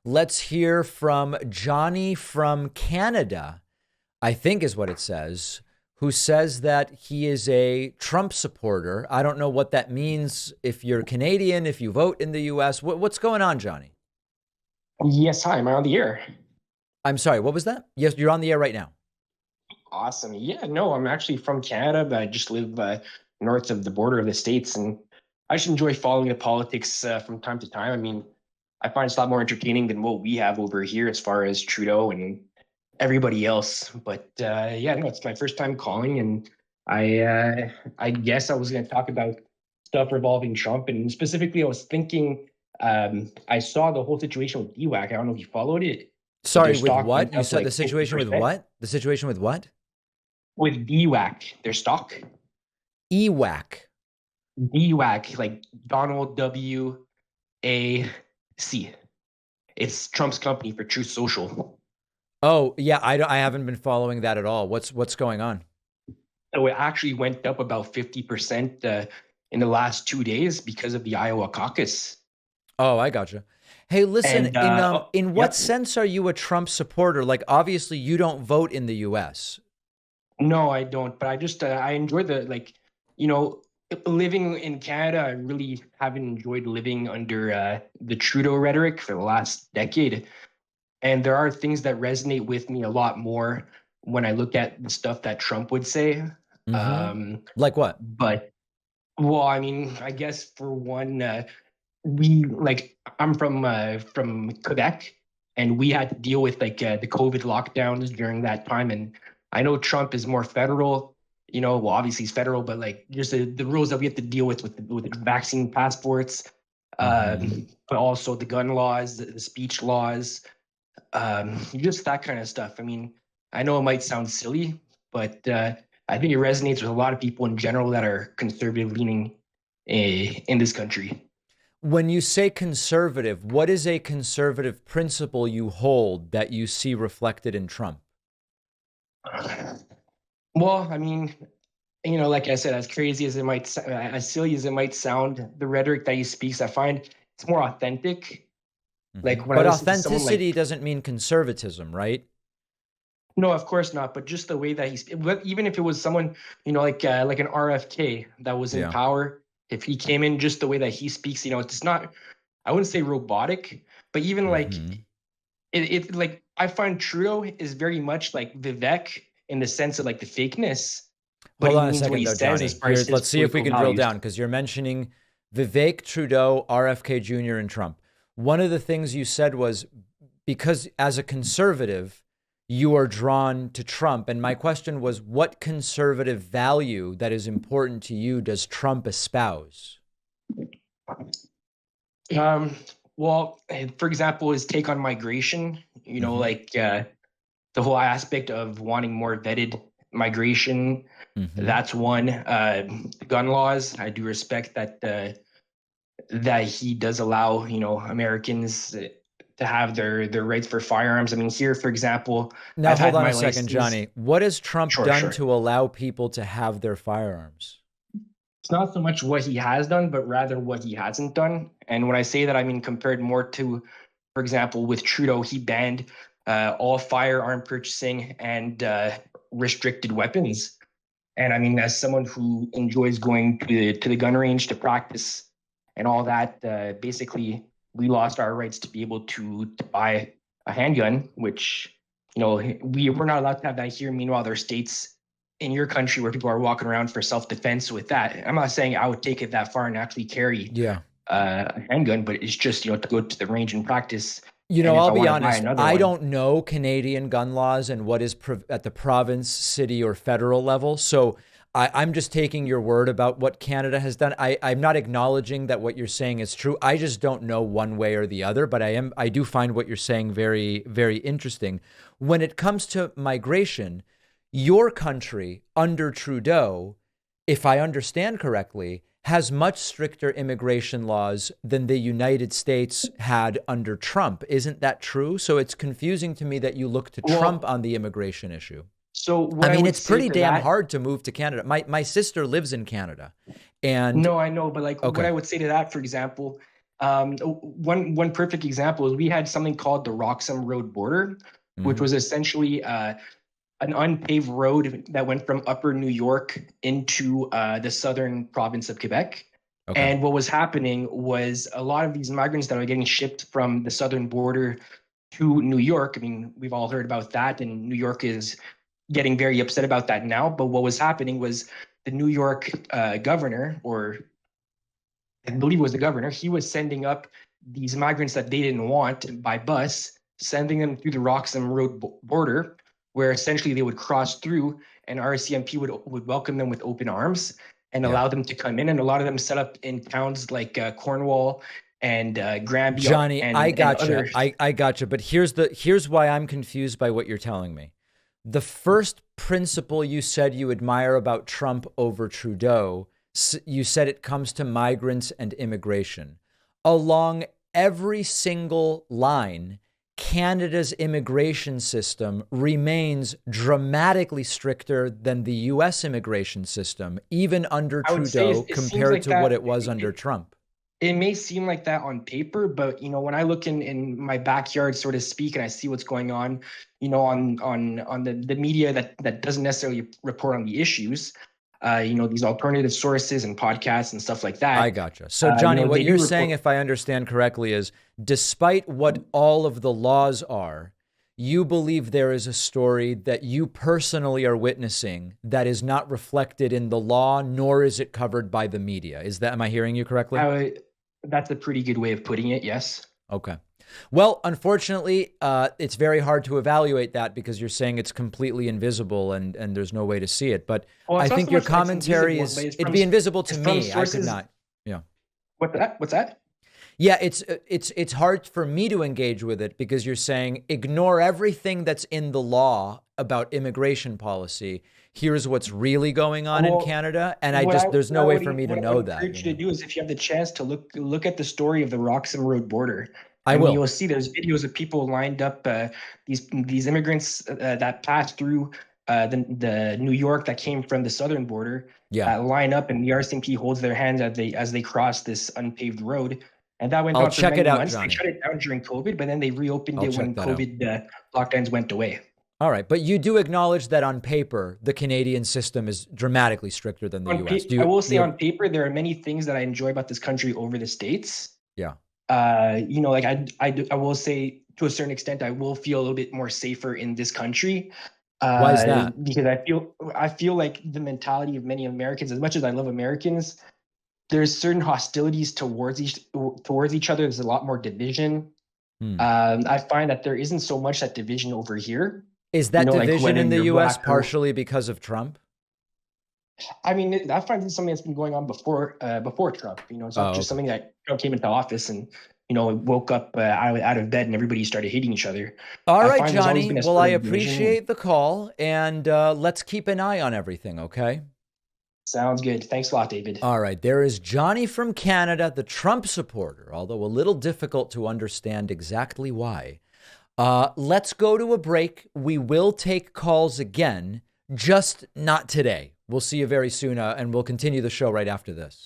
Let's hear from Johnny from Canada, I think is what it says, who says that he is a Trump supporter. I don't know what that means if you're Canadian, if you vote in the US. What's going on, Johnny? Yes, hi, am I on the air? I'm sorry, what was that? Yes, you're on the air right now. Awesome. Yeah, no, I'm actually from Canada, but I just live north of the border of the States, and I just enjoy following the politics from time to time. I mean, I find it's a lot more entertaining than what we have over here as far as Trudeau and everybody else. But yeah, no, it's my first time calling, and I guess I was going to talk about stuff revolving Trump, and specifically, I was thinking I saw the whole situation with DWAC. I don't know if you followed it, but their Sorry, with stock what? went You up said the like situation with 50%. what? The situation with what? With DWAC, their stock. EWAC. DWAC, like Donald W.A.C. It's Trump's company for Truth Social. Oh, yeah, I haven't been following that at all. What's going on? So it actually went up about 50% in the last 2 days because of the Iowa caucus. Oh, I gotcha. Hey, listen, And in what yep, sense are you a Trump supporter? Like obviously you don't vote in the US. no, I don't. But I just I enjoy the you know, living in Canada. I really haven't enjoyed living under the Trudeau rhetoric for the last decade. And there are things that resonate with me a lot more when I look at the stuff that Trump would say. Mhm. Um, Like what? but well, I mean, I guess for one, we like I'm from Quebec, and we had to deal with the COVID lockdowns during that time. And I know Trump is more federal. Well, obviously he's federal, but like just the rules that we have to deal with the vaccine passports, Mhm. but also the gun laws, the speech laws, just that kind of stuff. I mean, I know it might sound silly, but I think it resonates with a lot of people in general that are conservative leaning in this country. When you say conservative, what is a conservative principle you hold that you see reflected in Trump? Well, I mean, like I said, as crazy as it might, as silly as it might sound, the rhetoric that he speaks, I find it's more authentic. Like when I But listen to someone authenticity like, doesn't mean conservatism, right? no, of course not, but just the way that even if it was someone, like an RFK that was in Yeah. power, if he came in just the way that he speaks, it's not, I wouldn't say robotic, but even like Mhm. like I find Trudeau is very much like Vivek in the sense of like the fakeness, but Hold he on a means what second, he though, says as Johnny. far Here, as his let's see if we political can drill values. down because you're mentioning Vivek, Trudeau, RFK Jr., and Trump. One of the things you said was because as a conservative, you are drawn to Trump. And my question was, what conservative value that is important to you does Trump espouse? Um, well, for example, his take on migration, Hmm. the whole aspect of wanting more vetted migration. Hmm. That's one. Gun laws. I do respect that he does allow Americans to have their rights for firearms. I mean, here, for example, Now, I've hold had on a my second, license. Johnny. What has Trump Sure, done sure. to allow people to have their firearms? It's not so much what he has done, but rather what he hasn't done. And when I say that, I mean compared more to, for example, with Trudeau, he banned all firearm purchasing and restricted weapons. And I mean, as someone who enjoys going to the gun range to practice and all that, basically, we lost our rights to be able to buy a handgun, which we're not allowed to have that here. Meanwhile, there are states in your country where people are walking around for self defense with that. I'm not saying I would take it that far and actually carry Yeah. a handgun, but it's just to go to the range and practice. You know, And if I'll I be want to buy honest, another I one, don't know Canadian gun laws and what is at the province, city, or federal level. So I'm just taking your word about what Canada has done. I'm not acknowledging that what you're saying is true. I just don't know one way or the other, but I do find what you're saying very, very interesting. When it comes to migration, your country under Trudeau, if I understand correctly, has much stricter immigration laws than the United States had under Trump. Isn't that true? So it's confusing to me that you look to Trump well, on the immigration issue. so I what I mean, would it's say pretty to damn that. hard to move to Canada. My sister lives in Canada. And No, I know, but like what okay. I would say to that, for example, One perfect example is we had something called the Roxham Road border, which Hmm. was essentially an unpaved road that went from Upper New York into the southern province of Quebec. Okay. And what was happening was a lot of these migrants that were getting shipped from the southern border to New York. I mean, we've all heard about that, and New York is getting very upset about that now. But what was happening was the New York governor, or I believe it was the governor, he was sending up these migrants that they didn't want by bus, sending them through the Roxham Road border, where essentially they would cross through, and RCMP would welcome them with open arms and Yeah. allow them to come in. And a lot of them set up in towns like Cornwall and Granby Johnny, I and gotcha. other. I gotcha. But here's why I'm confused by what you're telling me. The first principle you said you admire about Trump over Trudeau, you said it comes to migrants and immigration. Along every single line, Canada's immigration system remains dramatically stricter than the US immigration system, even under I would say Trudeau, it seems compared like to what that. it was under Trump. It may seem like that on paper, but when I look in my backyard, so to speak, and I see what's going on, on the media that doesn't necessarily report on the issues, these alternative sources and podcasts and stuff like I that, gotcha. So, Johnny, what they you're do saying, report. if I understand correctly, is despite what all of the laws are, you believe there is a story that you personally are witnessing that is not reflected in the law, nor is it covered by the media. Am I hearing you correctly? That's a pretty good way of putting it. Yes. Okay. Well, unfortunately, it's very hard to evaluate that because you're saying it's completely invisible and there's no way to see it. But Well, I it's not think so your much that it's commentary invisible, but is, it'd be invisible to it's from me. I could sources. not. Yeah. What's that? Yeah, it's hard for me to engage with it because you're saying ignore everything that's in the law about immigration policy. Here's what's really going on in Well, Canada, and there's no way for me to what I would know that, encourage you to do is if you have the chance to look at the story of the Roxham Road border. I I mean, will. you'll see there's videos of people lined up, these immigrants that passed through the New York that came from the southern border Yeah. that line up, and the RCMP holds their hands as they cross this unpaved road. And that went I'll on for check it many out, months. They Johnny. shut it down during COVID, but then they reopened I'll it check when that out. COVID lockdowns went away. All right, but you do acknowledge that on paper, the Canadian system is dramatically stricter than the US. I will say on paper, there are many things that I enjoy about this country over the States. Yeah. Like I will say to a certain extent, I will feel a little bit more safer in this country. Why is that? Because I feel like the mentality of many Americans, as much as I love Americans, there's certain hostilities towards each other. There's a lot more division. Hmm. I find that there isn't so much that division over here. Is that Like division whether in the you're US black or partially because of Trump? I mean, I find this something that's been going on before Trump. It's not Oh, just okay. something that Trump came into office and woke up out of bed and everybody started hating each other. All I right, find there's always Johnny. been a Well, I sort of division. appreciate the call, and let's keep an eye on everything, okay? Sounds good. Thanks a lot, David. All right, there is Johnny from Canada, the Trump supporter, although a little difficult to understand exactly why. Let's go to a break. We will take calls again, just not today. We'll see you very soon, and we'll continue the show right after this.